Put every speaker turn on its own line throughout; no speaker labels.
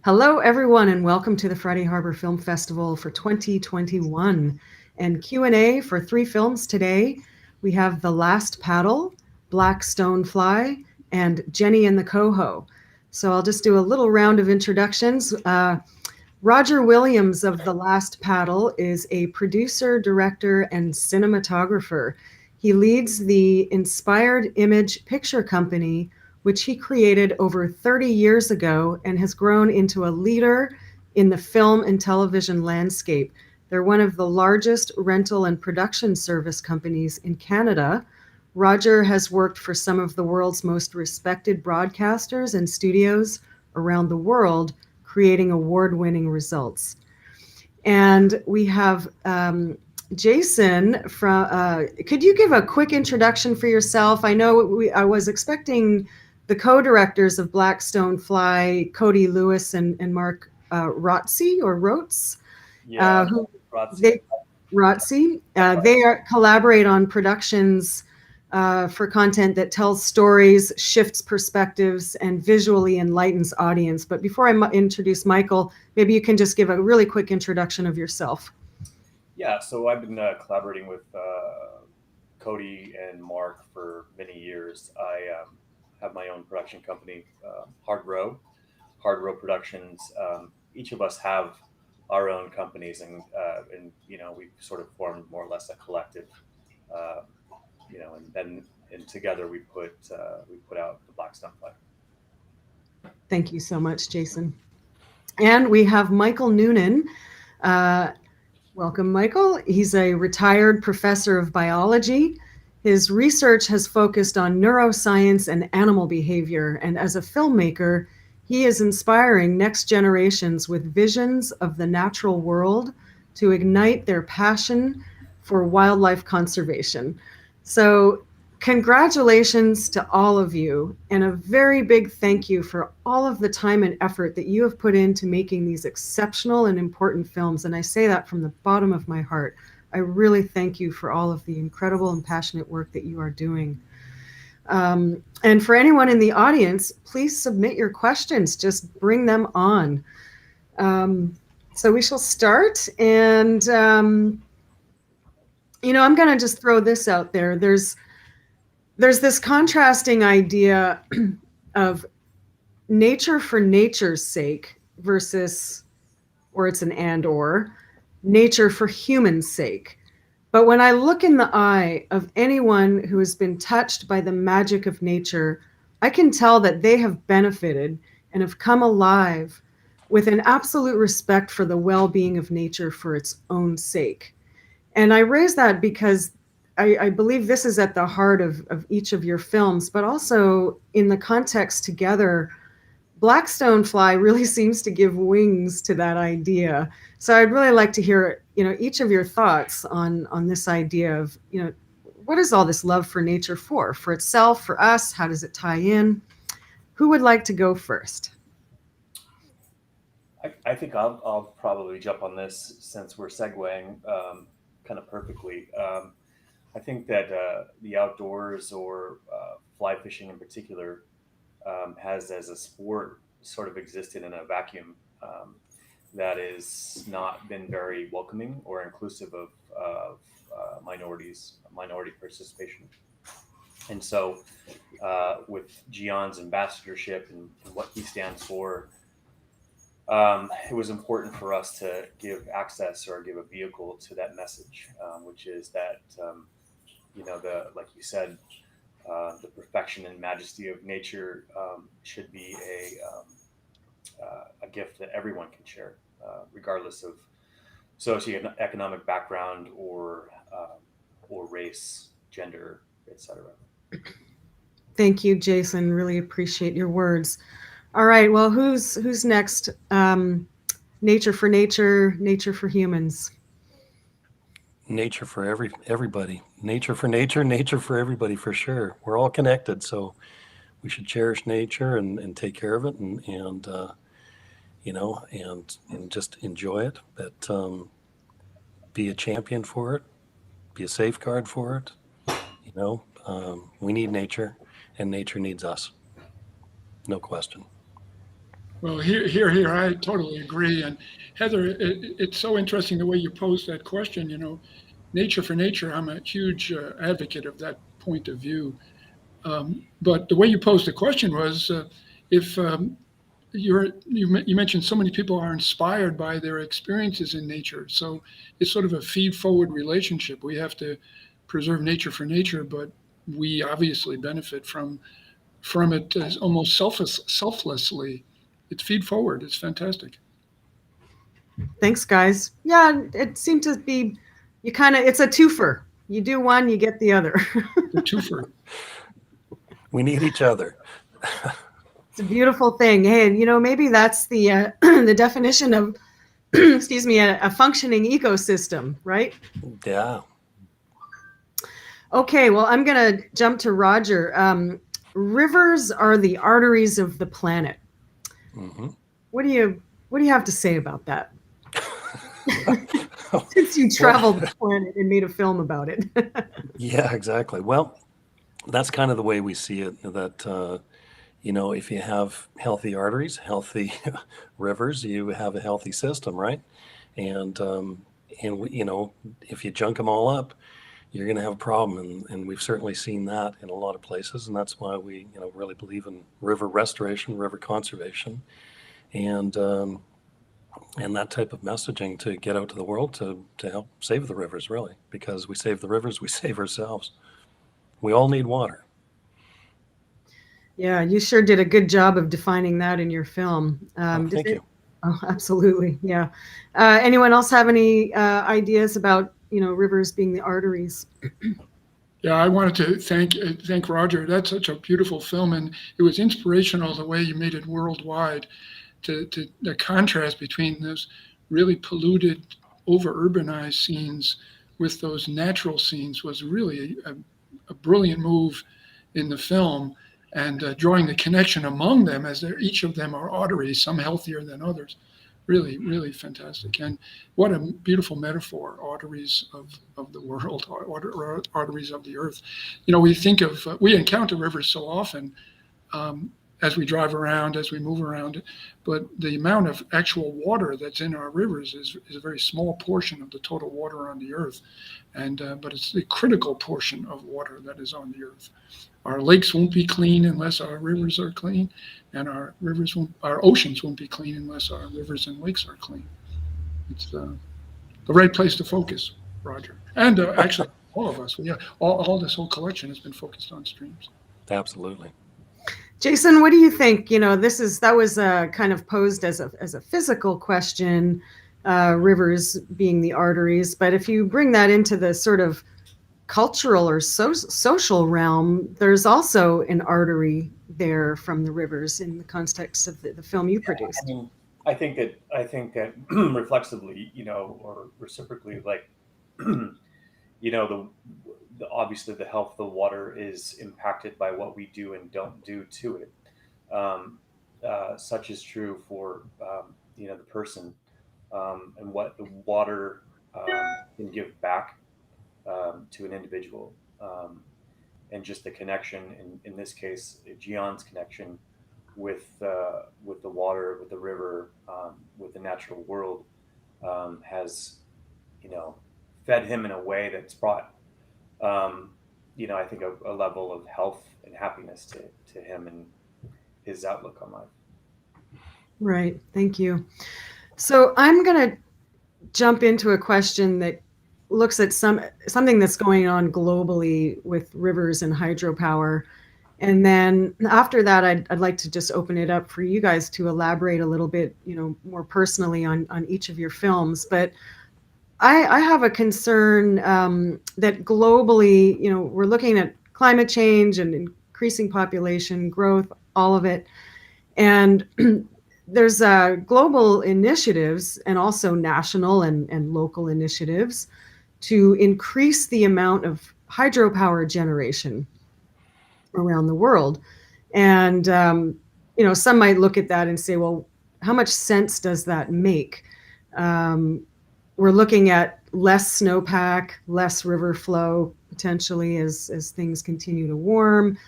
Hello, everyone, and welcome to the Friday Harbor Film Festival for 2021. And Q&A for 3 films today. We have The Last Paddle, Black Stonefly, and Jenny and the Coho. So I'll just do a little round of introductions. Roger Williams of The Last Paddle is a producer, director, and cinematographer. He leads the Inspired Image Picture Company, which he created over 30 years ago and has grown into a leader in the film and television landscape. They're one of the largest rental and production service companies in Canada. Roger has worked for some of the world's most respected broadcasters and studios around the world, creating award-winning results. And we have Jason from, could you give a quick introduction for yourself? I know I was expecting the co-directors of Black Stonefly, Cody Lewis and Mark Rotze,
Yeah,
who
Rotze.
they collaborate on productions for content that tells stories, shifts perspectives, and visually enlightens audience. But before I introduce Michael, maybe you can just give a really quick introduction of yourself.
Yeah, so I've been collaborating with Cody and Mark for many years. I have my own production company, Hard Row Productions. Each of us have our own companies, and we've sort of formed more or less a collective. Uh, and together we put out the Black Stonefly.
Thank you so much, Jason. And we have Michael Noonan. Welcome, Michael. He's a retired professor of biology. His research has focused on neuroscience and animal behavior, and as a filmmaker, he is inspiring next generations with visions of the natural world to ignite their passion for wildlife conservation. So, congratulations to all of you, and a very big thank you for all of the time and effort that you have put into making these exceptional and important films. And I say that from the bottom of my heart. I really thank you for all of the incredible and passionate work that you are doing. And for anyone in the audience, please submit your questions. Just bring them on. So we shall start. And, I'm going to just throw this out there. There's this contrasting idea of nature for nature's sake versus, or it's an and or, nature for human's sake. But when I look in the eye of anyone who has been touched by the magic of nature, I can tell that they have benefited and have come alive with an absolute respect for the well-being of nature for its own sake. And I raise that because I believe this is at the heart of each of your films, but also in the context together, Black Stonefly really seems to give wings to that idea. So I'd really like to hear, each of your thoughts on this idea of, what is all this love for nature for? For itself, for us? How does it tie in? Who would like to go first?
I think I'll probably jump on this since we're segueing kind of perfectly. I think that the outdoors or fly fishing in particular has as a sport sort of existed in a vacuum that has not been very welcoming or inclusive of minority participation. And so with Gion's ambassadorship and what he stands for, it was important for us to give access or give a vehicle to that message, which is that, like you said, the perfection and majesty of nature should be a gift that everyone can share, regardless of socioeconomic background or race, gender, etc.
Thank you, Jason. Really appreciate your words. All right. Well, who's next? Nature for nature, nature for humans.
Nature for everybody. Nature for nature, nature for everybody, for sure. We're all connected, so we should cherish nature and take care of it and just enjoy it. But be a champion for it, be a safeguard for it. We need nature, and nature needs us. No question.
Well, here, I totally agree. And Heather, it's so interesting the way you posed that question. You know, nature for nature, I'm a huge advocate of that point of view. But the way you posed the question was, if you mentioned so many people are inspired by their experiences in nature. So it's sort of a feed forward relationship. We have to preserve nature for nature, but we obviously benefit from it as almost selflessly. It's feed forward. It's fantastic.
Thanks, guys. Yeah, it seemed to be, it's a twofer. You do one, you get the other.
The twofer.
We need each other.
It's a beautiful thing. Hey, maybe that's the the definition of, excuse me, a functioning ecosystem, right?
Yeah.
Okay, well, I'm going to jump to Roger. Rivers are the arteries of the planet.
Mm-hmm.
What do you have to say about that? Since you traveled the planet and made a film about it.
Yeah, exactly. Well, that's kind of the way we see it, that, if you have healthy arteries, healthy rivers, you have a healthy system, right? And if you junk them all up, you're going to have a problem. And we've certainly seen that in a lot of places. And that's why we, really believe in river restoration, river conservation, and that type of messaging to get out to the world to help save the rivers, really, because we save the rivers, we save ourselves. We all need water.
Yeah, you sure did a good job of defining that in your film.
Thank you.
Oh, absolutely. Yeah. Anyone else have any ideas about, rivers being the arteries?
Yeah, I wanted to thank Roger. That's such a beautiful film, and it was inspirational the way you made it worldwide. To the contrast between those really polluted, over urbanized scenes with those natural scenes was really a brilliant move in the film, and drawing the connection among them as each of them are arteries, some healthier than others. Really, really fantastic. And what a beautiful metaphor, arteries of the world, arteries of the earth. We encounter rivers so often, as we drive around, as we move around, but the amount of actual water that's in our rivers is a very small portion of the total water on the earth. But it's the critical portion of water that is on the earth. Our lakes won't be clean unless our rivers are clean, and our oceans won't be clean unless our rivers and lakes are clean. It's the right place to focus, Roger. And actually, all of us. All this whole collection has been focused on streams.
Absolutely.
Jason, what do you think? That was kind of posed as a physical question, rivers being the arteries. But if you bring that into the sort of cultural or social realm, there's also an artery there from the rivers in the context of the film you produced.
I mean, I think that reflexively, or reciprocally, like, obviously the health of the water is impacted by what we do and don't do to it. Such is true for the person, and what the water can give back to an individual, and just the connection in this case, Gion's connection with the water, with the river, with the natural world, has fed him in a way that's brought I think a level of health and happiness to him and his outlook on life.
Right. Thank you. So I'm going to jump into a question that looks at something that's going on globally with rivers and hydropower. And then after that, I'd like to just open it up for you guys to elaborate a little bit, more personally on each of your films. But I have a concern that globally, we're looking at climate change and increasing population growth, all of it. And there's global initiatives and also national and local initiatives to increase the amount of hydropower generation around the world. And, some might look at that and say, well, how much sense does that make? We're looking at less snowpack, less river flow potentially as things continue to warm.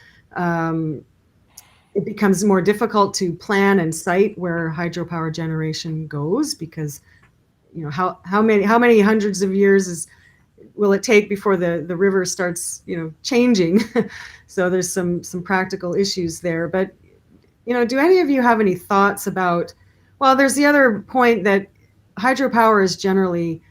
it becomes more difficult to plan and site where hydropower generation goes, because how many hundreds of years will it take before the river starts changing? So there's some practical issues there. But do any of you have any thoughts about, well, there's the other point that hydropower is generally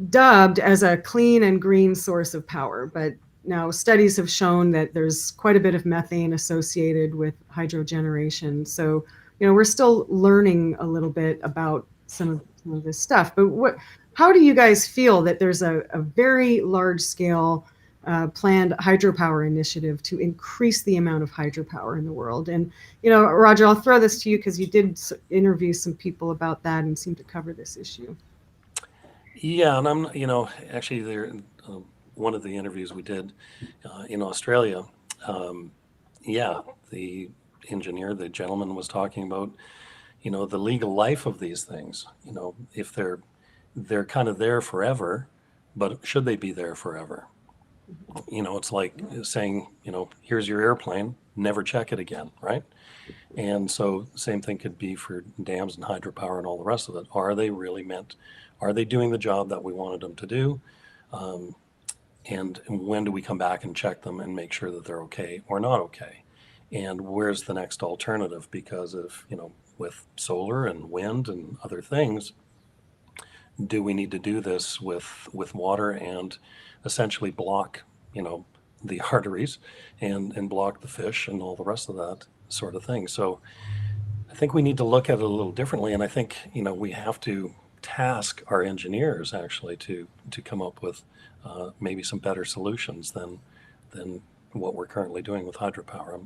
dubbed as a clean and green source of power, but now studies have shown that there's quite a bit of methane associated with hydro generation. So, we're still learning a little bit about some of this stuff. But how do you guys feel that there's a very large scale planned hydropower initiative to increase the amount of hydropower in the world? And, Roger, I'll throw this to you because you did interview some people about that and seem to cover this issue.
Yeah, and I'm, actually there, one of the interviews we did in Australia, the engineer, the gentleman was talking about, the legal life of these things. If they're kind of there forever, but should they be there forever? It's like saying, here's your airplane, never check it again, right? And so same thing could be for dams and hydropower and all the rest of it. Are they doing the job that we wanted them to do? And when do we come back and check them and make sure that they're okay or not okay? And where's the next alternative? Because of, with solar and wind and other things, do we need to do this with water and essentially block, the arteries and block the fish and all the rest of that sort of thing? So I think we need to look at it a little differently. And I think, we have to task our engineers actually to come up with maybe some better solutions than what we're currently doing with hydropower.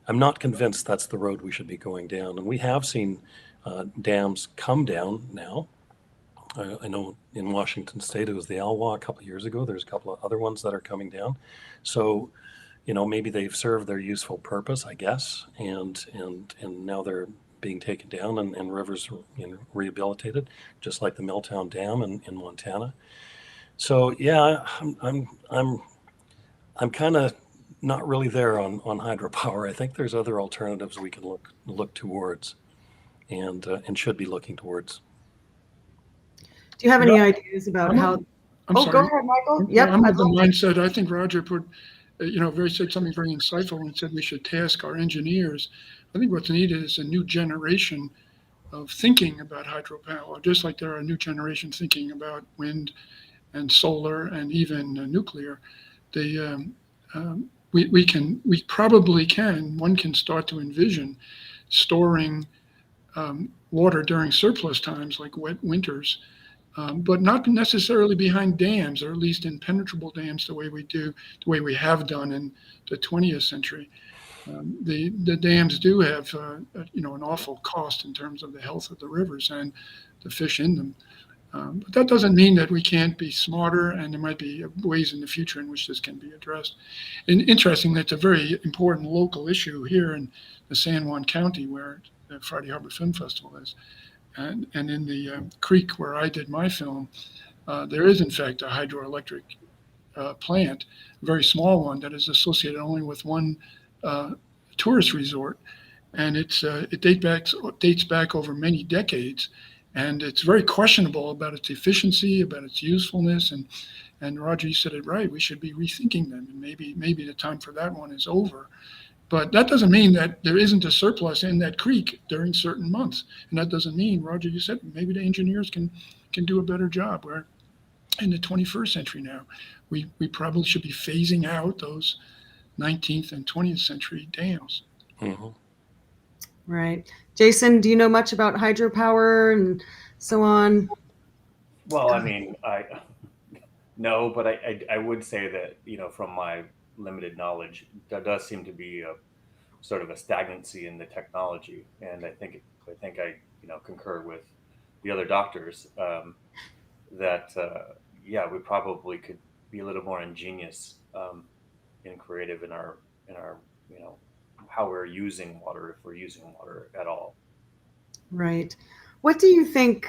I'm not convinced that's the road we should be going down. And we have seen dams come down now. I know in Washington State it was the Alwa a couple of years ago. There's a couple of other ones that are coming down. So, maybe they've served their useful purpose, I guess, and now they're being taken down and rivers rehabilitated, just like the Milltown Dam in Montana. So yeah, I'm kind of not really there on hydropower. I think there's other alternatives we can look towards and should be looking towards.
Do you have any ideas about how?
Sorry.
Go ahead, Michael. Yep.
I'm of the mindset. I think Roger said something very insightful when he said we should task our engineers. I think what's needed is a new generation of thinking about hydropower, just like there are a new generation thinking about wind and solar and even nuclear. We probably can. One can start to envision storing water during surplus times, like wet winters, but not necessarily behind dams, or at least impenetrable dams, the way we have done in the 20th century. The dams do have an awful cost in terms of the health of the rivers and the fish in them. But that doesn't mean that we can't be smarter, and there might be ways in the future in which this can be addressed. And interesting, that's a very important local issue here in the San Juan County, where the Friday Harbor Film Festival is. And in the creek where I did my film, there is in fact a hydroelectric plant, a very small one that is associated only with one tourist resort, and it dates back over many decades, and it's very questionable about its efficiency, about its usefulness, and Roger, you said it right. We should be rethinking them, and maybe the time for that one is over. But that doesn't mean that there isn't a surplus in that creek during certain months, and that doesn't mean, Roger, you said maybe the engineers can do a better job. We're in the 21st century now. We probably should be phasing out those 19th and 20th century dams.
Mm-hmm.
Right. Jason, do you know much about hydropower and so on?
Well, I mean, no, but I would say that, from my limited knowledge, there does seem to be a sort of a stagnancy in the technology. And I think I concur with the other doctors that, we probably could be a little more ingenious and creative in our how we're using water, if we're using water at all.
Right. What do you think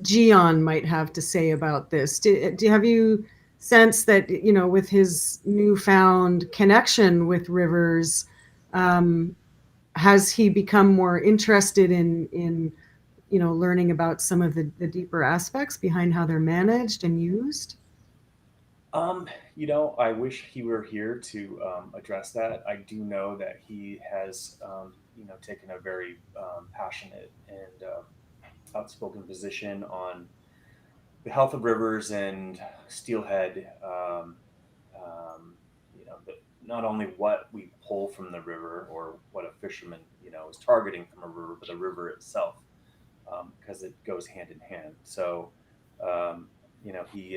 Gian might have to say about this? Have you sense that, you know, with his newfound connection with rivers, has he become more interested in you know, learning about some of the deeper aspects behind how they're managed and used?
You know, I wish he were here to address that. I do know that he has, you know, taken a very passionate and outspoken position on the health of rivers and steelhead. You know, not only what we pull from the river or what a fisherman, you know, is targeting from a river, but the river itself, because it goes hand in hand. So, you know, he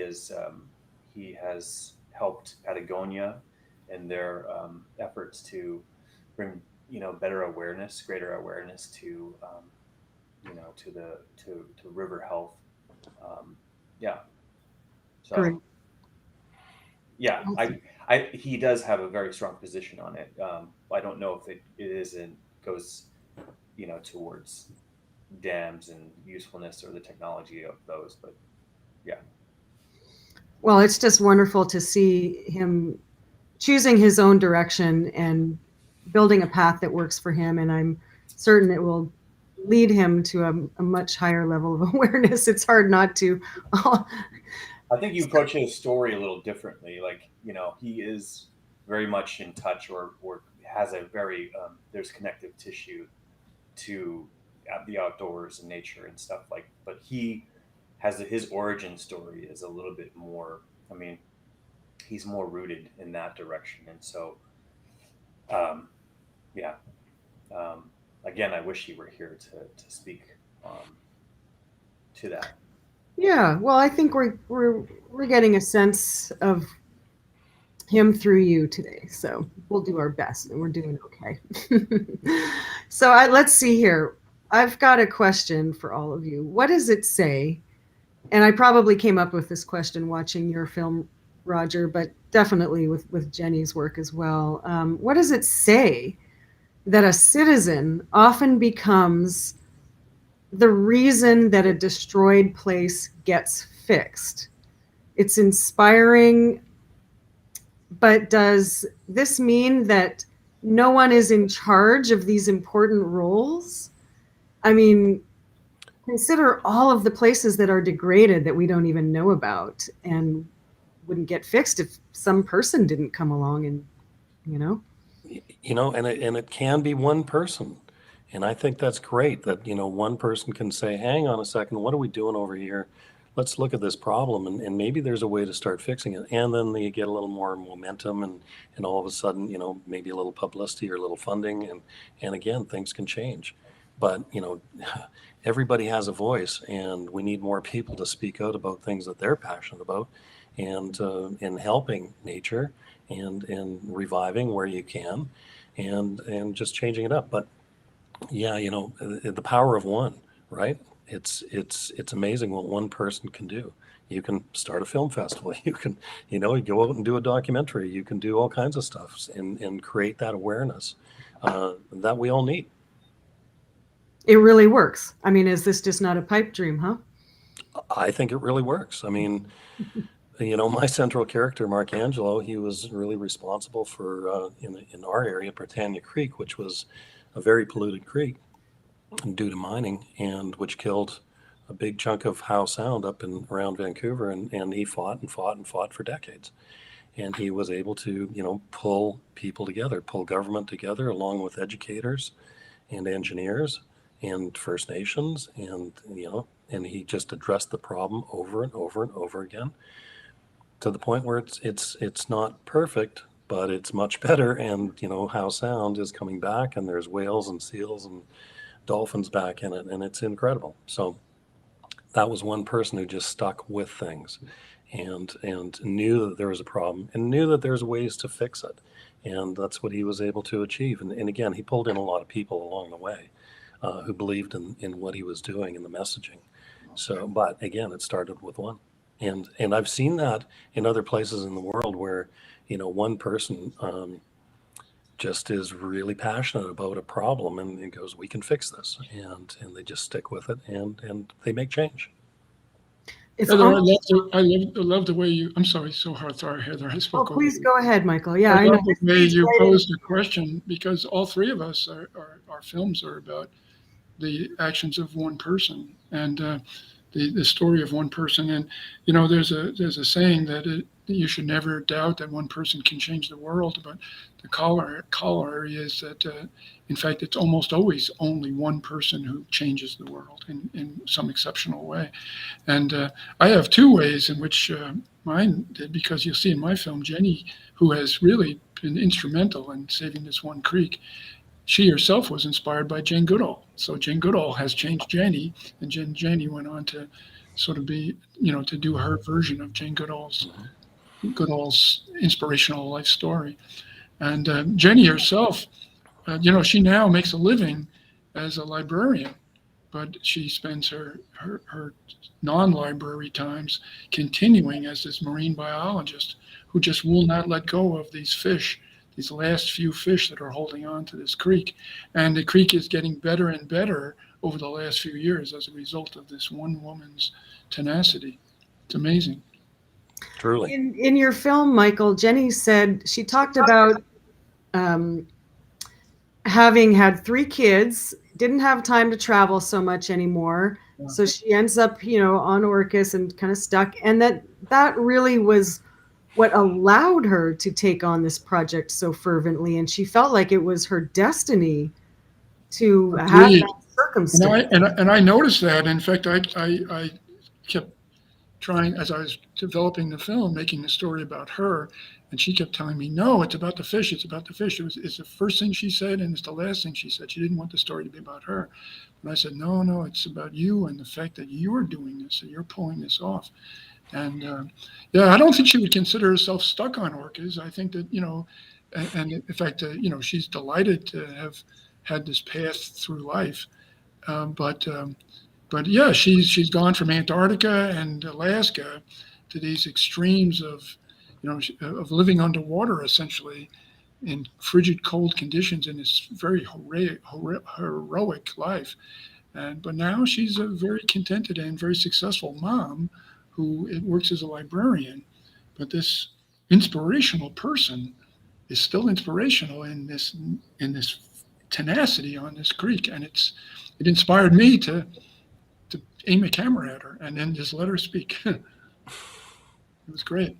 has helped Patagonia in their efforts to bring, you know, better awareness, greater awareness to, you know, to river health. Yeah.
Great.
So yeah, he does have a very strong position on it. I don't know if it isn't goes, you know, towards dams and usefulness or the technology of those, but yeah.
Well, it's just wonderful to see him choosing his own direction and building a path that works for him. And I'm certain it will lead him to a much higher level of awareness. It's hard not to.
I think you approach his story a little differently. Like, you know, he is very much in touch or has a very, there's connective tissue to the outdoors and nature and stuff like, but he has his origin story is a little bit more, I mean, he's more rooted in that direction. And so, yeah, again, I wish he were here to speak to that.
Yeah, well, I think we're getting a sense of him through you today, so we'll do our best, and we're doing okay. So let's see here. I've got a question for all of you. What does it say? And I probably came up with this question watching your film, Roger, but definitely with Jenny's work as well. What does it say that a citizen often becomes the reason that a destroyed place gets fixed? It's inspiring, but does this mean that no one is in charge of these important roles? I mean, consider all of the places that are degraded that we don't even know about and wouldn't get fixed if some person didn't come along and, you know.
You know, and it can be one person. And I think that's great that, you know, one person can say, hang on a second, what are we doing over here? Let's look at this problem, and maybe there's a way to start fixing it. And then you get a little more momentum, and all of a sudden, you know, maybe a little publicity or a little funding, and again, things can change. But, you know, everybody has a voice, and we need more people to speak out about things that they're passionate about, and helping nature and reviving where you can, and just changing it up. But yeah, you know, the power of one, right? It's amazing what one person can do. You can start a film festival. You can, you know, you go out and do a documentary. You can do all kinds of stuff and create that awareness that we all need.
It really works. I mean, is this just not a pipe dream, huh?
I think it really works. I mean, you know, my central character, Mark Angelo, he was really responsible for in our area, Britannia Creek, which was a very polluted creek due to mining, and which killed a big chunk of Howe Sound up and around Vancouver. And he fought and fought and fought for decades. And he was able to, you know, pull people together, pull government together, along with educators and engineers and First Nations, and, you know, and he just addressed the problem over and over and over again, to the point where it's not perfect, but it's much better. And, you know, Howe Sound is coming back, and there's whales and seals and dolphins back in it, and it's incredible. So that was one person who just stuck with things, and knew that there was a problem, and knew that there's ways to fix it. And that's what he was able to achieve. And again, he pulled in a lot of people along the way who believed in what he was doing and the messaging. So, but again, it started with one. And I've seen that in other places in the world where, you know, one person just is really passionate about a problem, and it goes, we can fix this, and they just stick with it, and they make change.
It's
Heather,
almost,
I love the way you. I'm sorry, so hard. Sorry, Heather. I
oh,
spoke over
please
you.
go ahead, Michael. Yeah,
I
I know.
love the
This
way
leads
you
right in.
posed the question, because all three of us our films are about the actions of one person, and the story of one person. And there's a saying that you should never doubt that one person can change the world, but the corollary is that in fact it's almost always only one person who changes the world in some exceptional way. And I have two ways in which mine did, because you'll see in my film, Jenny, who has really been instrumental in saving this one creek, she herself was inspired by Jane Goodall. So Jane Goodall has changed Jenny, and Jenny went on to sort of be, to do her version of Jane Goodall's inspirational life story. And Jenny herself, she now makes a living as a librarian, but she spends her non-library times continuing as this marine biologist who just will not let go of these fish, these last few fish that are holding on to this creek. And the creek is getting better and better over the last few years as a result of this one woman's tenacity. It's amazing.
Truly.
In your film, Michael, Jenny said she talked about having had 3 kids, didn't have time to travel so much anymore. Yeah. So she ends up, on Orcas and kind of stuck. And that really was what allowed her to take on this project so fervently. And she felt like it was her destiny to have that circumstance.
And I noticed that. In fact, I kept trying, as I was developing the film, making the story about her, and she kept telling me, no, it's about the fish, it's about the fish. It's the first thing she said, and it's the last thing she said. She didn't want the story to be about her. And I said, no, it's about you and the fact that you're doing this, that you're pulling this off. And I don't think she would consider herself stuck on orcas. I think that, and in fact, she's delighted to have had this path through life. But yeah, she's gone from Antarctica and Alaska to these extremes of living underwater, essentially in frigid, cold conditions in this very heroic life. But now she's a very contented and very successful mom who works as a librarian. But this inspirational person is still inspirational in this tenacity on this creek, and it inspired me to aim a camera at her and then just let her speak. It was great.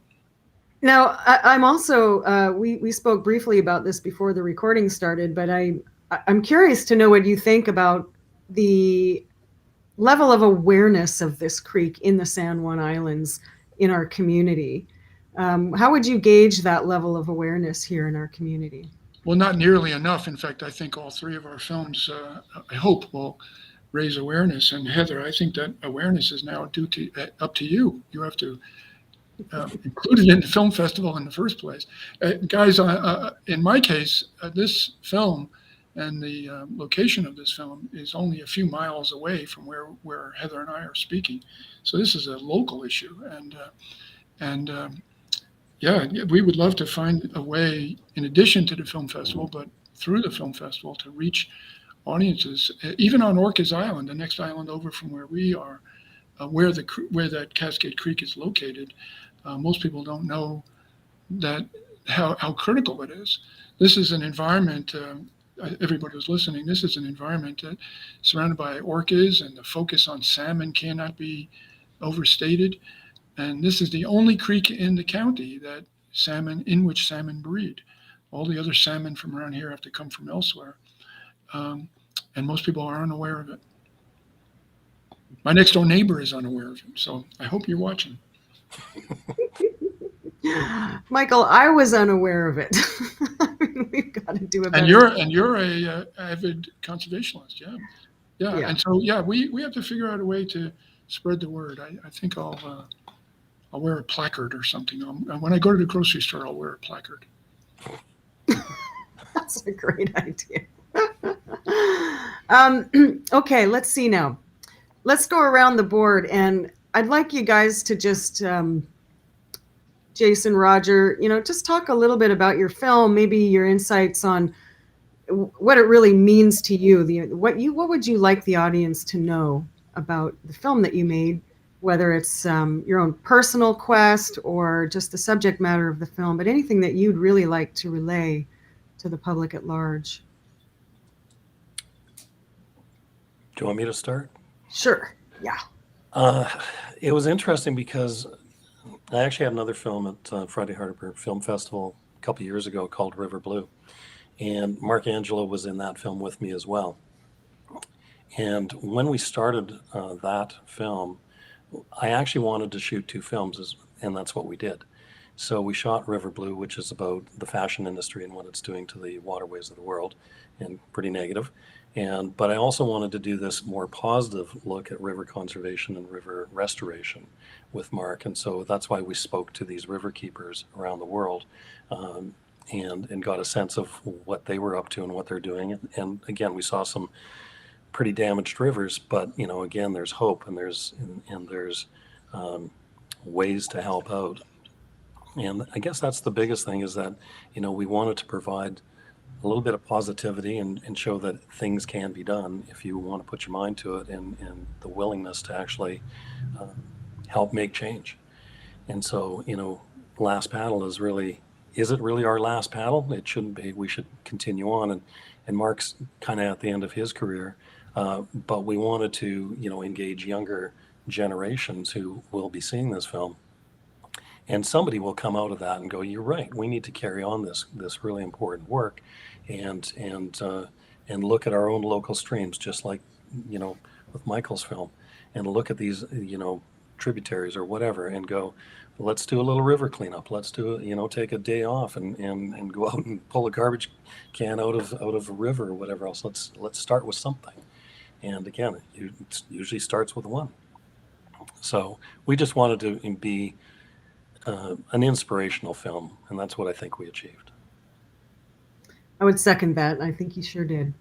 Now, I'm also, we spoke briefly about this before the recording started, but I'm curious to know what you think about the level of awareness of this creek in the San Juan Islands in our community. How would you gauge that level of awareness here in our community?
Well, not nearly enough. In fact, I think all 3 of our films, I hope, will raise awareness. And Heather, I think that awareness is now up to you. You have to include it in the film festival in the first place. Guys, in my case, this film and the location of this film is only a few miles away from where Heather and I are speaking. So this is a local issue. And we would love to find a way, in addition to the film festival, but through the film festival, to reach audiences, even on Orcas Island, the next island over from where we are, where that Cascade Creek is located. Most people don't know that how critical it is. This is an environment, everybody who's listening, this is an environment that surrounded by orcas, and the focus on salmon cannot be overstated. And this is the only creek in the county in which salmon breed. All the other salmon from around here have to come from elsewhere. And most people are unaware of it. My next door neighbor is unaware of it, so I hope you're watching.
Michael, I was unaware of it. We've got to do a better.
And you're a avid conservationist, yeah. And so we have to figure out a way to spread the word. I think I'll wear a placard or something. When I go to the grocery store, I'll wear a placard.
That's a great idea. Okay, let's see now. Let's go around the board, and I'd like you guys to just, Jason, Roger, just talk a little bit about your film, maybe your insights on what it really means to you. What would you like the audience to know about the film that you made, whether it's your own personal quest or just the subject matter of the film, but anything that you'd really like to relay to the public at large.
Do you want me to start?
Sure. Yeah.
It was interesting because I actually had another film at Friday Harbor Film Festival a couple years ago called River Blue. And Mark Angelo was in that film with me as well. And when we started that film, I actually wanted to shoot two films, and that's what we did. So we shot River Blue, which is about the fashion industry and what it's doing to the waterways of the world, and pretty negative. But I also wanted to do this more positive look at river conservation and river restoration with Mark. And so that's why we spoke to these river keepers around the world, and got a sense of what they were up to and what they're doing. And again, we saw some pretty damaged rivers, but again, there's hope, and there's ways to help out. And I guess that's the biggest thing, is that we wanted to provide a little bit of positivity and show that things can be done if you want to put your mind to it, and the willingness to actually help make change. And so last paddle is it really our last paddle? It shouldn't be. We should continue on. And Mark's kind of at the end of his career, but we wanted to engage younger generations who will be seeing this film, and somebody will come out of that and go, you're right, we need to carry on this really important work, and look at our own local streams, just like with Michael's film, and look at these tributaries or whatever, and go, let's do a little river cleanup. Let's do take a day off and go out and pull a garbage can out of a river or whatever else. Let's start with something. And again, it usually starts with one. So we just wanted to be an inspirational film, and that's what I think we achieved.
I would second that. I think you sure did.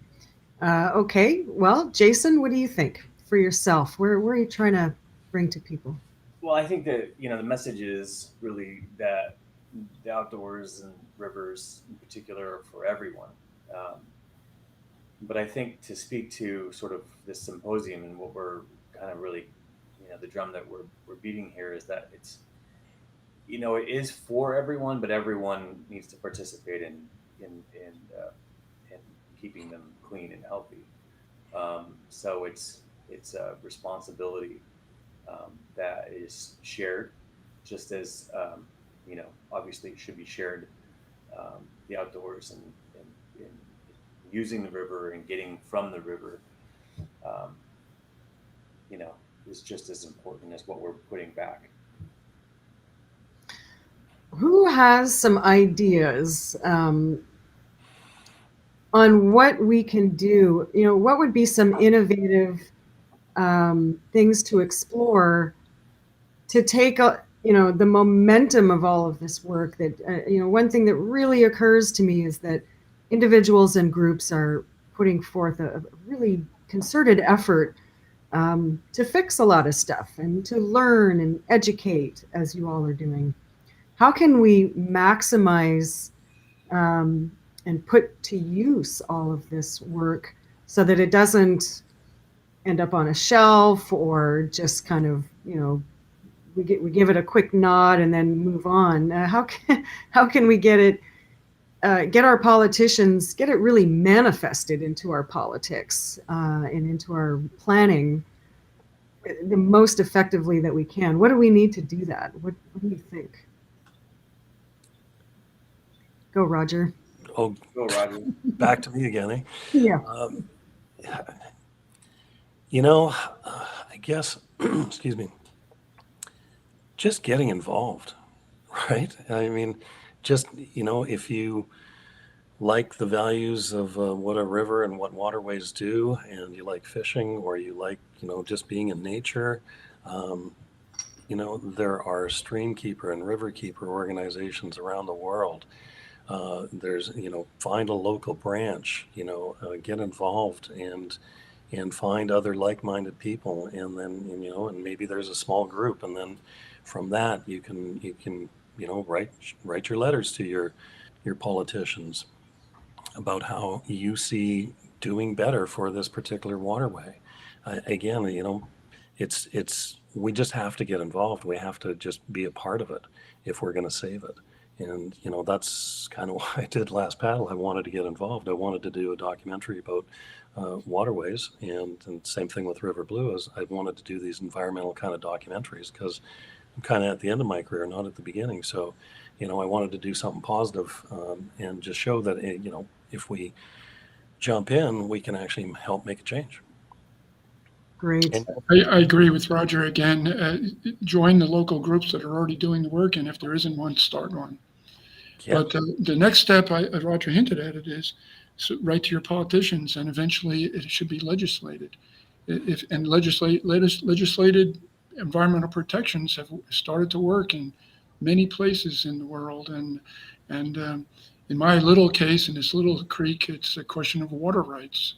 Okay. Well, Jason, what do you think for yourself? Where are you trying to bring to people?
Well, I think that the message is really that the outdoors and rivers in particular are for everyone. But I think to speak to sort of this symposium and what we're kind of really, the drum that we're beating here is that it's, it is for everyone, but everyone needs to participate in keeping them clean and healthy. So it's a responsibility that is shared, just as obviously it should be shared, the outdoors and using the river and getting from the river is just as important as what we're putting back.
Who has some ideas on what we can do? What would be some innovative things to explore to take the momentum of all of this work? That one thing that really occurs to me is that individuals and groups are putting forth a really concerted effort to fix a lot of stuff and to learn and educate, as you all are doing. How can we maximize and put to use all of this work so that it doesn't end up on a shelf or just kind of, we give it a quick nod and then move on? How can we get our politicians, get it really manifested into our politics and into our planning the most effectively that we can? What do we need to do that? What do you think? Go, Roger.
Oh,
Go, Roger.
Back to me again, eh?
Yeah.
I guess, excuse me, just getting involved, right? I mean, just, if you like the values of what a river and what waterways do, and you like fishing, or you like, just being in nature, there are stream keeper and river keeper organizations around the world. There's, find a local branch, get involved and find other like-minded people, and then, and maybe there's a small group, and then from that you can write your letters to your politicians about how you see doing better for this particular waterway. Again, it's we just have to get involved. We have to just be a part of it if we're going to save it. And, you know, that's kind of why I did Last Paddle. I wanted to get involved. I wanted to do a documentary about waterways, and same thing with River Blue. Is I wanted to do these environmental kind of documentaries because I'm kind of at the end of my career, not at the beginning. So, you know, I wanted to do something positive, and just show that, you know, if we jump in, we can actually help make a change.
Great.
And
I agree with Roger again. Join the local groups that are already doing the work, and if there isn't one, start one.
yeah,
But the next step, Roger hinted at it, is write to your politicians, and eventually it should be legislated. Legislated environmental protections have started to work in many places in the world, and in my little case, in this little creek, it's a question of water rights.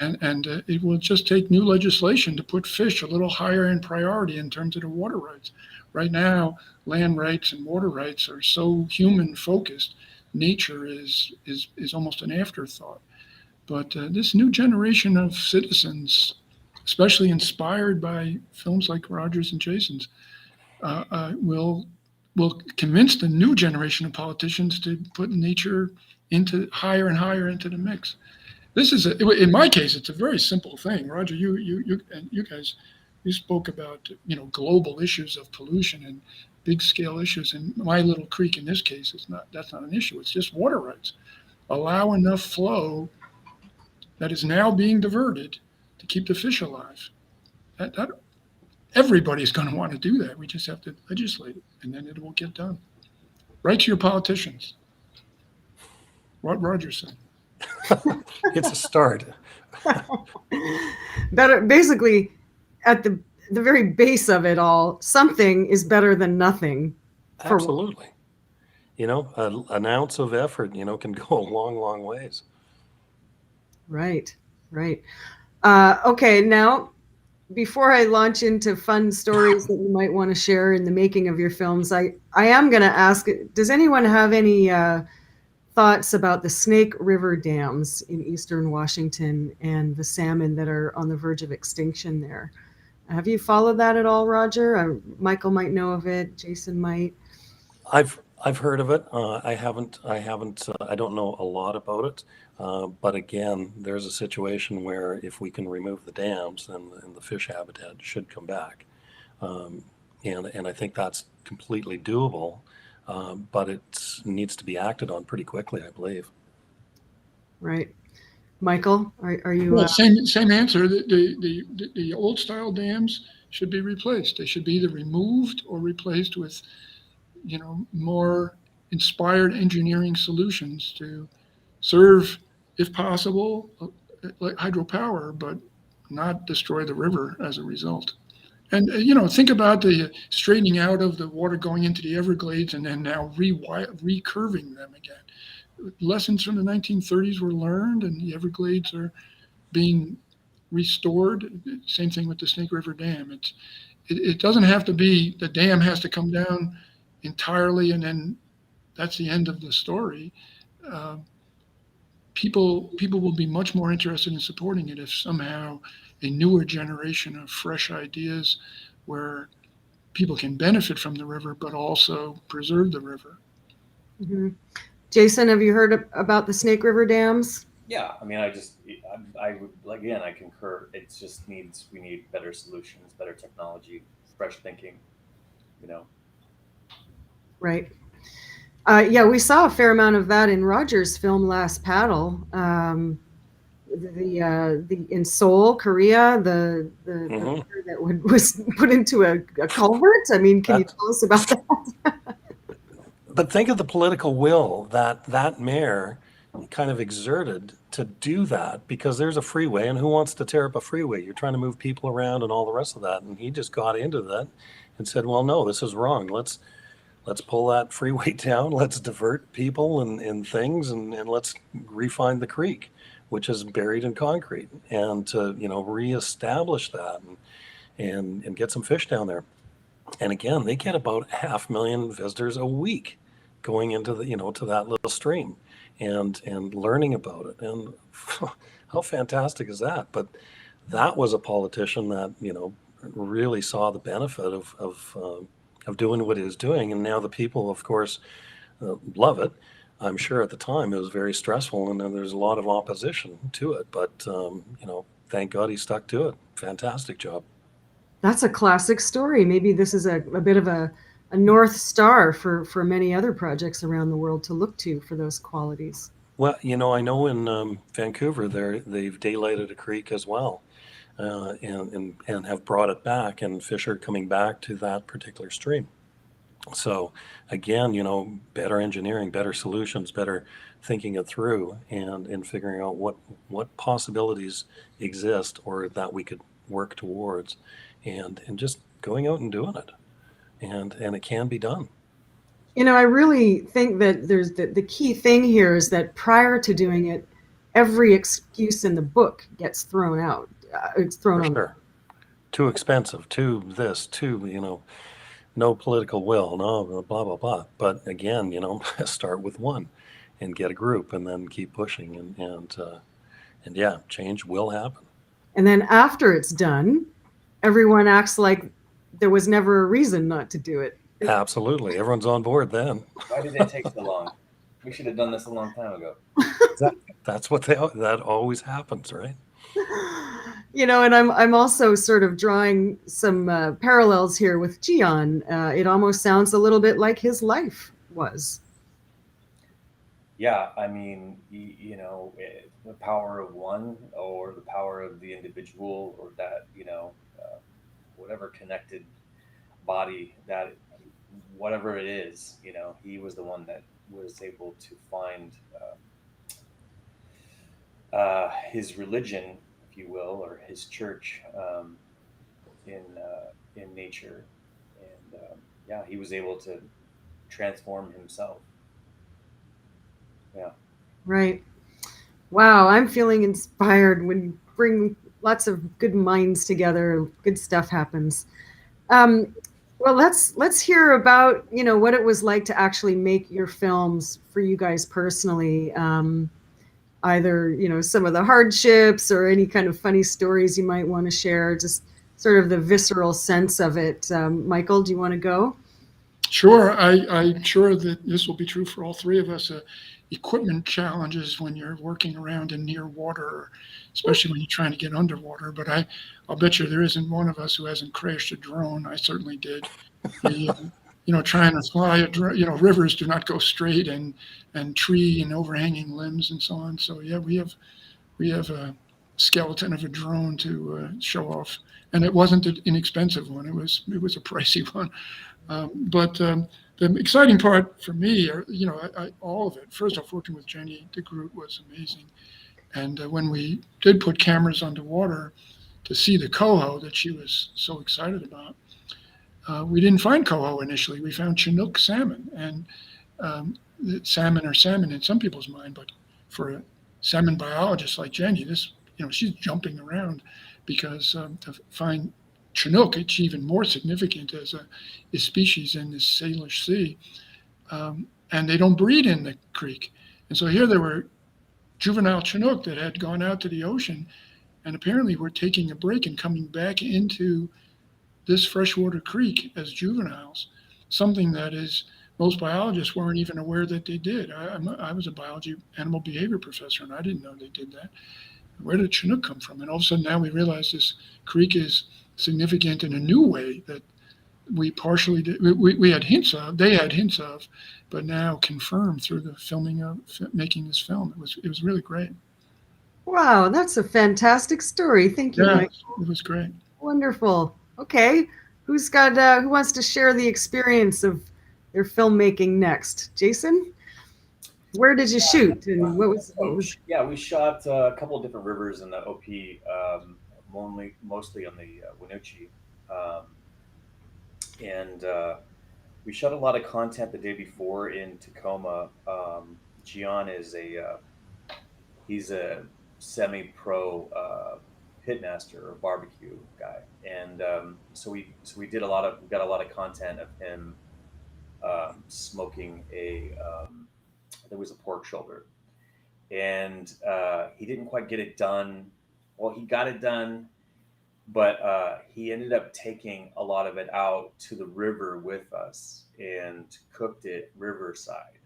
And it will just take new legislation to put fish a little higher in priority in terms of the water rights. Right now, land rights and water rights are so human focused. Nature is almost an afterthought. But this new generation of citizens, especially inspired by films like Roger's and Jason's, will convince the new generation of politicians to put nature into higher and higher into the mix. This is in my case, it's a very simple thing. Roger, you guys, you spoke about, you know, global issues of pollution and big scale issues. And my little creek in this case that's not an issue. It's just water rights. Allow enough flow that is now being diverted to keep the fish alive. That everybody's going to want to do that. We just have to legislate it, and then it will get done. Write to your politicians. What Roger said.
it's a start.
Better, basically, at the very base of it all, something is better than nothing.
Absolutely. You know, an ounce of effort, you know, can go a long, long ways.
Right. Okay, now, before I launch into fun stories that you might want to share in the making of your films, I am going to ask, does anyone have any thoughts about the Snake River dams in eastern Washington and the salmon that are on the verge of extinction there? Have you followed that at all, Roger? Michael might know of it. Jason might.
I've heard of it. I haven't. I don't know a lot about it. But again, there's a situation where if we can remove the dams, then the fish habitat should come back, and I think that's completely doable. But it needs to be acted on pretty quickly, I believe.
Right. Michael, are you?
Well, same answer. The old style dams should be replaced. They should be either removed or replaced with, you know, more inspired engineering solutions to serve, if possible, like hydropower, but not destroy the river as a result. And, you know, think about the straightening out of the water going into the Everglades and then now recurving them again. Lessons from the 1930s were learned, and the Everglades are being restored. Same thing with the Snake River Dam. It doesn't have to be, the dam has to come down entirely and then that's the end of the story. People will be much more interested in supporting it if somehow a newer generation of fresh ideas where people can benefit from the river but also preserve the river.
Mm-hmm. Jason, have you heard about the Snake River dams?
Yeah, I mean, I would, again, I concur. It just we need better solutions, better technology, fresh thinking, you know.
Right. Yeah, we saw a fair amount of that in Roger's film Last Paddle. In Seoul, Korea, the river that was put into a culvert. I mean, can you tell us about that?
But think of the political will that mayor kind of exerted to do that, because there's a freeway, and who wants to tear up a freeway? You're trying to move people around and all the rest of that. And he just got into that and said, well, no, this is wrong. Let's pull that freeway down. Let's divert people and things, and let's refine the creek, which is buried in concrete, and to, you know, reestablish that and get some fish down there. And again, they get about 500,000 visitors a week going into the, you know, to that little stream and learning about it. And how fantastic is that? But that was a politician that, you know, really saw the benefit of doing what he was doing, and now the people, of course, love it. I'm sure at the time it was very stressful, and there's a lot of opposition to it. But thank God he stuck to it. Fantastic job.
That's a classic story. Maybe this is a bit of a North Star for many other projects around the world to look to for those qualities.
Well, I know in Vancouver they've daylighted a creek as well, and have brought it back, and fish are coming back to that particular stream. So again, better engineering, better solutions, better thinking it through, and figuring out what possibilities exist or that we could work towards, and just going out and doing it, and it can be done.
I really think that there's the key thing here is that prior to doing it, every excuse in the book gets thrown out. It's thrown
For
on.
sure. Too expensive, too this, too, no political will, no blah, blah, blah. But again, start with one and get a group and then keep pushing. And yeah, change will happen.
And then after it's done, everyone acts like there was never a reason not to do it.
Absolutely. Everyone's on board then.
Why did it take so long? We should have done this a long time ago.
That's that always happens, right?
And I'm also sort of drawing some parallels here with Gian. It almost sounds a little bit like his life was.
Yeah, I mean, the power of one, or the power of the individual, or that, whatever connected body, that whatever it is, he was the one that was able to find his religion, if you will, or his church in nature, and yeah, he was able to transform himself. Yeah.
Right. Wow, I'm feeling inspired when you bring lots of good minds together. Good stuff happens. Well, let's hear about what it was like to actually make your films for you guys personally. Either some of the hardships or any kind of funny stories you might want to share. Just sort of the visceral sense of it. Michael, do you want to go?
Sure. I'm sure that this will be true for all three of us. Equipment challenges when you're working around in near water, especially when you're trying to get underwater. But I'll bet you there isn't one of us who hasn't crashed a drone. I certainly did. Trying to fly a drone, rivers do not go straight, and tree and overhanging limbs and so on. So yeah, we have a skeleton of a drone to show off, and it wasn't an inexpensive one. It was a pricey one. But the exciting part for me, all of it. First off, working with Jenny DeGroot was amazing, and when we did put cameras underwater to see the coho that she was so excited about, we didn't find coho initially. We found Chinook salmon, and salmon are salmon in some people's mind, but for a salmon biologist like Jenny, she's jumping around because to find Chinook, it's even more significant as a species in this Salish Sea, and they don't breed in the creek. And so here there were juvenile Chinook that had gone out to the ocean, and apparently were taking a break and coming back into this freshwater creek as juveniles, something that is most biologists weren't even aware that they did. I was a biology animal behavior professor, and I didn't know they did that. Where did Chinook come from? And all of a sudden now we realize this creek is significant in a new way that we partially did. We had hints of, they had hints of, but now confirmed through the filming of making this film. It was really great.
Wow, that's a fantastic story. Thank you, Mike.
It was great.
Wonderful. Okay, who wants to share the experience of their filmmaking next? Jason, where did you shoot, and what was?
Yeah, we shot a couple of different rivers in the OP, mostly on the Winoochee, and we shot a lot of content the day before in Tacoma. Gian is he's a semi-pro pitmaster or barbecue guy, and so we got a lot of content of him smoking there was a pork shoulder, and he didn't quite get it done. Well, he got it done, but he ended up taking a lot of it out to the river with us and cooked it riverside.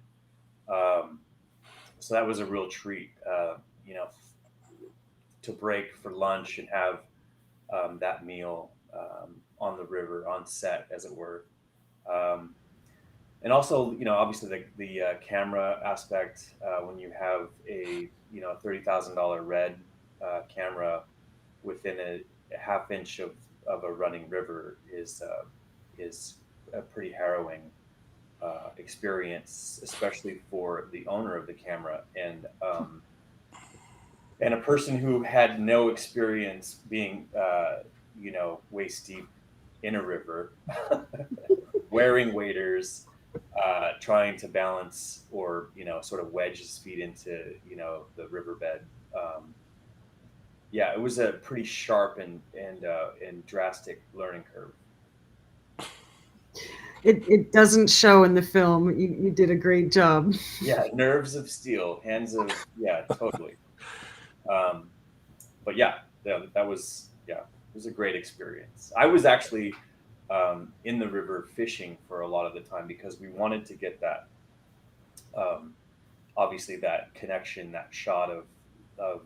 Um, so that was a real treat, you know, to break for lunch and have that meal on the river, on set, as it were. Um, and also, you know, obviously the camera aspect, when you have a, you know, $30,000 red camera within a half inch of a running river is a pretty harrowing experience, especially for the owner of the camera and a person who had no experience being, you know, waist deep in a river, wearing waders, trying to balance or, you know, sort of wedge his feet into, you know, the riverbed. Yeah, it was a pretty sharp and drastic learning curve.
It doesn't show in the film. You did a great job.
Yeah, nerves of steel, hands of, yeah, totally. But yeah, that was, yeah, it was a great experience. I was actually in the river fishing for a lot of the time because we wanted to get that, obviously that connection, that shot of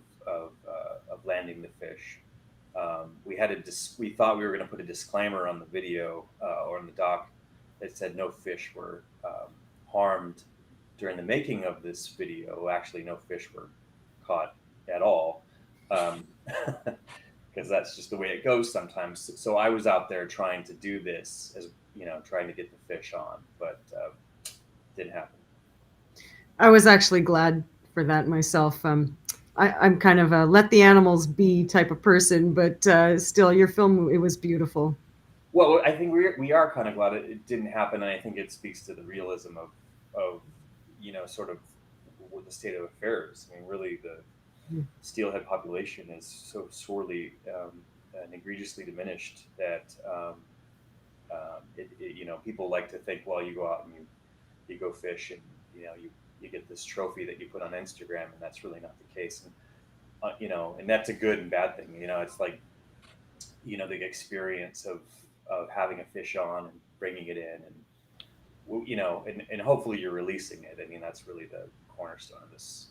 landing the fish. We had we thought we were going to put a disclaimer on the video or on the doc that said no fish were harmed during the making of this video. Actually, no fish were caught at all, because that's just the way it goes sometimes. So I was out there trying to do this, as you know, trying to get the fish on, but didn't happen.
I was actually glad for that myself. I'm kind of a let the animals be type of person, but still, your film, it was beautiful.
Well, I think we are kind of glad it didn't happen, and I think it speaks to the realism of you know, sort of the state of affairs. I mean, really, the steelhead population is so sorely and egregiously diminished that you know, people like to think, well, you go out and you go fish, and you know, you get this trophy that you put on Instagram, and that's really not the case. And you know, and that's a good and bad thing. You know, it's like, you know, the experience of having a fish on and bringing it in, and you know, and hopefully you're releasing it. I mean, that's really the cornerstone of this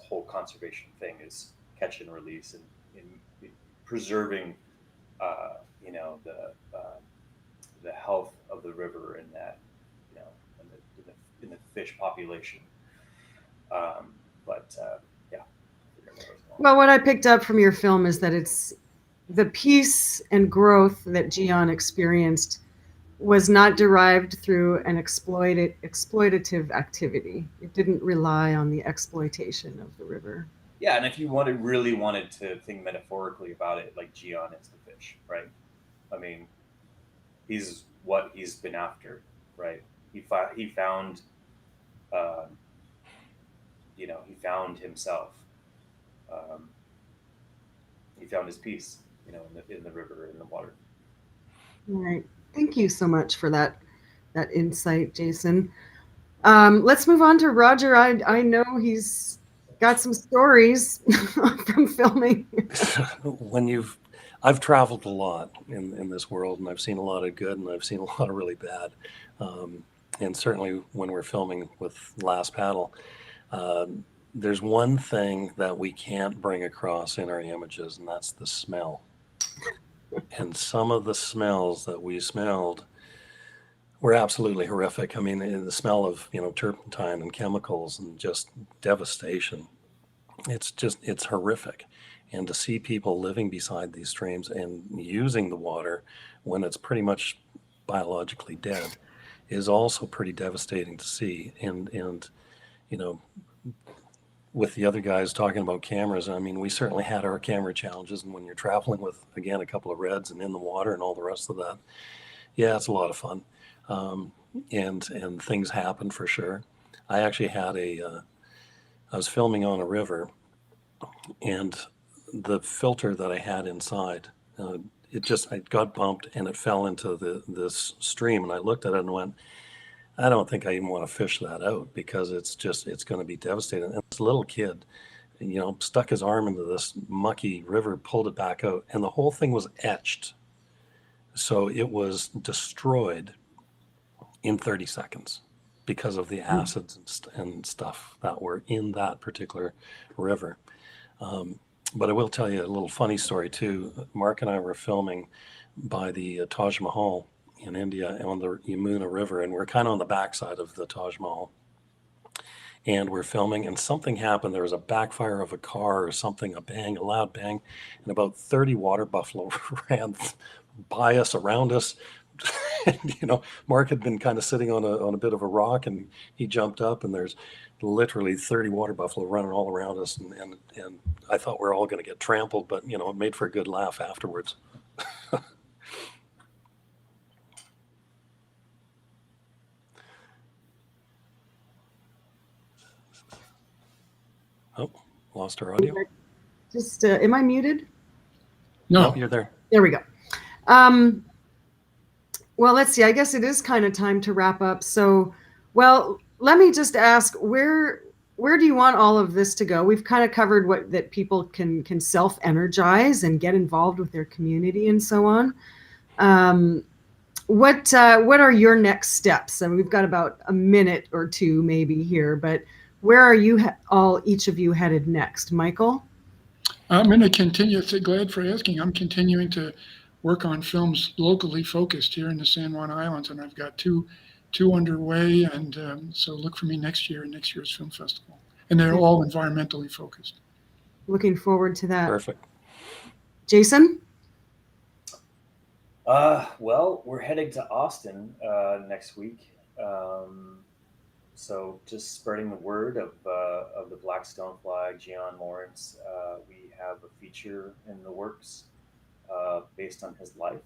whole conservation thing, is catch and release, and preserving you know, the health of the river, and that, you know, in the fish population. But yeah.
Well, what I picked up from your film is that it's the peace and growth that Gian experienced was not derived through an exploitative activity. It didn't rely on the exploitation of the river.
Yeah, and if you really wanted to think metaphorically about it, like Gian is the fish, right? I mean, he's what he's been after, right? He found, you know, he found himself. He found his peace, you know, in the river, in the water.
All right. Thank you so much for that insight, Jason. Let's move on to Roger. I know he's got some stories from filming.
I've traveled a lot in this world, and I've seen a lot of good, and I've seen a lot of really bad. And certainly when we're filming with Last Paddle, there's one thing that we can't bring across in our images, and that's the smell. And some of the smells that we smelled were absolutely horrific. I mean, the smell of, you know, turpentine and chemicals and just devastation. It's horrific. And to see people living beside these streams and using the water when it's pretty much biologically dead is also pretty devastating to see. And you know, with the other guys talking about cameras, I mean, we certainly had our camera challenges. And when you're traveling with, again, a couple of reds and in the water and all the rest of that, yeah, it's a lot of fun. And things happen for sure. I actually had I was filming on a river, and the filter that I had inside, it got bumped and it fell into this stream. And I looked at it and went, I don't think I even want to fish that out, because it's going to be devastating. And this little kid stuck his arm into this mucky river, pulled it back out, and the whole thing was etched. So it was destroyed in 30 seconds because of the acids and stuff that were in that particular river. But I will tell you a little funny story too. Mark and I were filming by the Taj Mahal in India on the Yamuna River, and we're kind of on the backside of the Taj Mahal. And we're filming, and something happened. There was a backfire of a car or something, a loud bang, and about 30 water buffalo ran by us, around us. And, Mark had been kind of sitting on a bit of a rock, and he jumped up, and there's literally 30 water buffalo running all around us. And I thought we were all going to get trampled, but, it made for a good laugh afterwards. Oh, lost our audio.
Just, am I muted?
No,
you're there.
There we go. Well, let's see. I guess it is kind of time to wrap up. So, well, let me just ask, where do you want all of this to go? We've kind of covered that people can self-energize and get involved with their community and so on. What are your next steps? And we've got about a minute or two maybe here, but where are you each of you headed next? Michael?
I'm going to continue. So glad for asking. I'm continuing to work on films locally focused here in the San Juan Islands, and I've got two underway, and so look for me next year in next year's film festival. And they're all environmentally focused.
Looking forward to that.
Perfect.
Jason?
Well, we're heading to Austin next week. So just spreading the word of the Black Stonefly, Gian Lawrence. We have a feature in the works based on his life.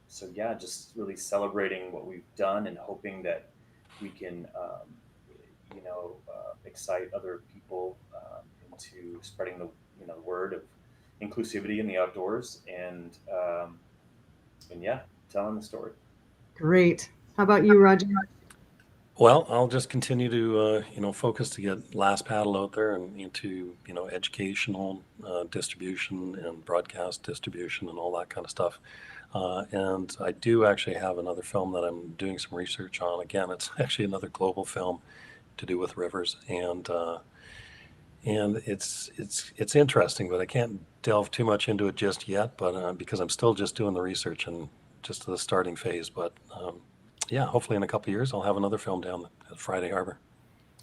So yeah, just really celebrating what we've done and hoping that we can, excite other people into spreading the word of inclusivity in the outdoors and yeah, telling the story.
Great. How about you, Roger?
Well, I'll just continue to, focus to get Last Paddle out there and into, educational distribution and broadcast distribution and all that kind of stuff. And I do actually have another film that I'm doing some research on. Again, it's actually another global film to do with rivers, and it's interesting, but I can't delve too much into it just yet. But because I'm still just doing the research and just the starting phase, but. Yeah, hopefully in a couple of years, I'll have another film down at Friday Harbor.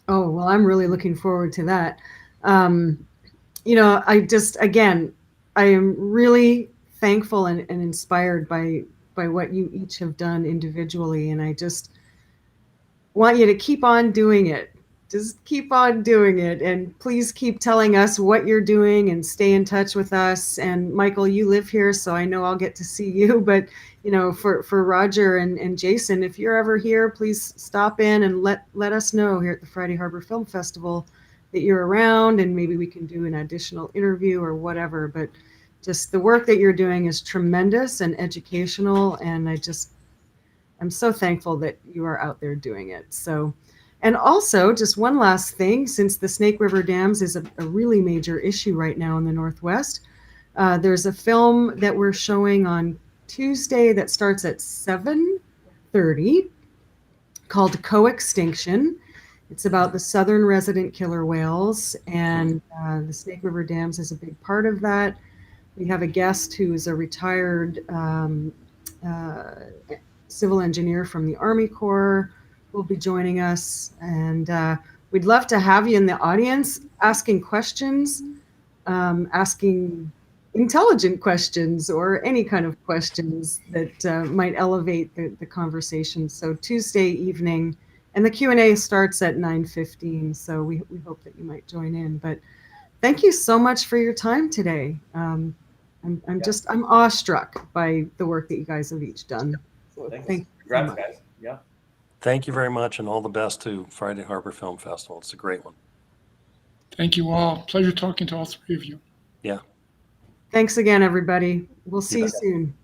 Oh, well, I'm really looking forward to that. I am really thankful and inspired by what you each have done individually. And I just want you to keep on doing it. Just keep on doing it. And please keep telling us what you're doing and stay in touch with us. And Michael, you live here, so I know I'll get to see you. But, for Roger and Jason, if you're ever here, please stop in and let us know here at the Friday Harbor Film Festival that you're around, and maybe we can do an additional interview or whatever. But just the work that you're doing is tremendous and educational. And I'm so thankful that you are out there doing it. So. And also, just one last thing, since the Snake River Dams is a really major issue right now in the Northwest, there's a film that we're showing on Tuesday that starts at 7:30 called Co-Extinction. It's about the southern resident killer whales, and the Snake River Dams is a big part of that. We have a guest who is a retired civil engineer from the Army Corps will be joining us, and we'd love to have you in the audience asking questions, asking intelligent questions or any kind of questions that might elevate the conversation. So Tuesday evening, and the Q&A starts at 9:15, so we hope that you might join in. But thank you so much for your time today. I'm awestruck by the work that you guys have each done. So
Thanks.
thank you.
Congrats, guys. Yeah.
Thank you very much, and all the best to Friday Harbor Film Festival. It's a great one.
Thank you all. Pleasure talking to all three of you.
Yeah.
Thanks again, everybody. We'll see you soon.